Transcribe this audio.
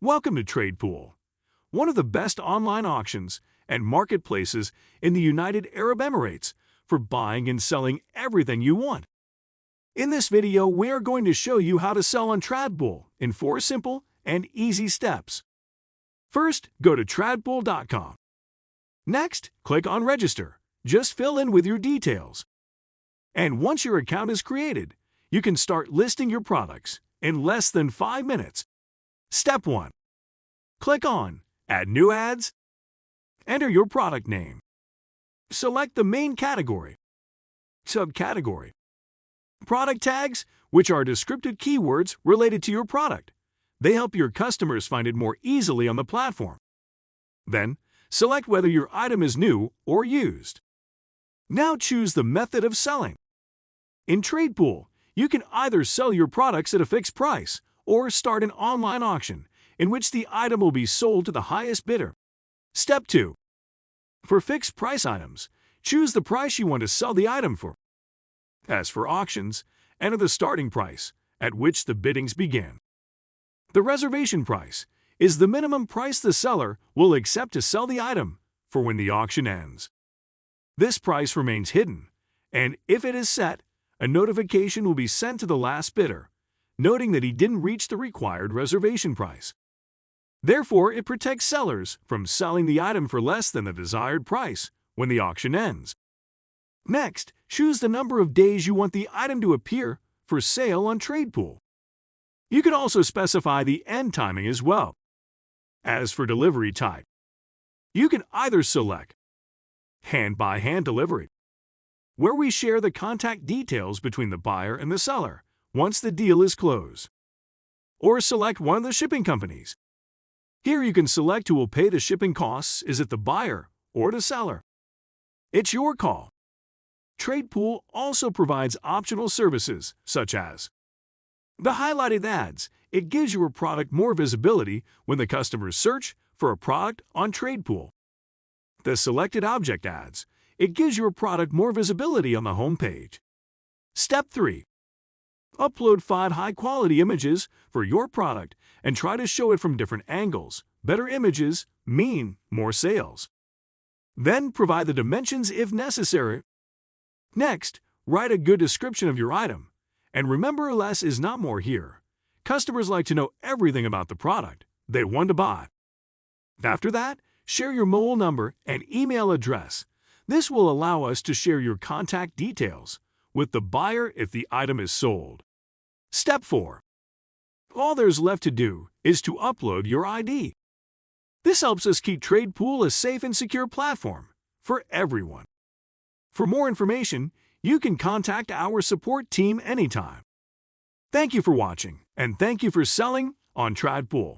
Welcome to Tradpool, one of the best online auctions and marketplaces in the United Arab Emirates for buying and selling everything you want. In this video, we are going to show you how to sell on Tradpool in 4 simple and easy steps. First, go to tradpool.com. Next, click on Register. Just fill in with your details. And once your account is created, you can start listing your products in less than 5 minutes. Step 1. Click on Add New Ads. Enter your product name. Select the main category. Subcategory. Product tags, which are descriptive keywords related to your product. They help your customers find it more easily on the platform. Then, select whether your item is new or used. Now choose the method of selling. In Tradpool, you can either sell your products at a fixed price or start an online auction in which the item will be sold to the highest bidder. Step 2. For fixed price items, choose the price you want to sell the item for. As for auctions, enter the starting price at which the biddings begin. The reservation price is the minimum price the seller will accept to sell the item for when the auction ends. This price remains hidden, and if it is set, a notification will be sent to the last bidder, noting that he didn't reach the required reservation price. Therefore, it protects sellers from selling the item for less than the desired price when the auction ends. Next, choose the number of days you want the item to appear for sale on Tradpool. You can also specify the end timing as well. As for delivery type, you can either select hand-by-hand delivery, where we share the contact details between the buyer and the seller once the deal is closed, or select one of the shipping companies. Here you can select who will pay the shipping costs, is it the buyer or the seller? It's your call. Tradpool also provides optional services such as the highlighted ads. It gives your product more visibility when the customers search for a product on Tradpool. The selected object ads. It gives your product more visibility on the home page. Step 3. Upload 5 high-quality images for your product and try to show it from different angles. Better images mean more sales. Then provide the dimensions if necessary. Next, write a good description of your item. And remember, less is not more here. Customers like to know everything about the product they want to buy. After that, share your mobile number and email address. This will allow us to share your contact details with the buyer if the item is sold. Step 4. All there's left to do is to upload your ID. This helps us keep Tradpool a safe and secure platform for everyone. For more information, you can contact our support team anytime. Thank you for watching, and thank you for selling on Tradpool.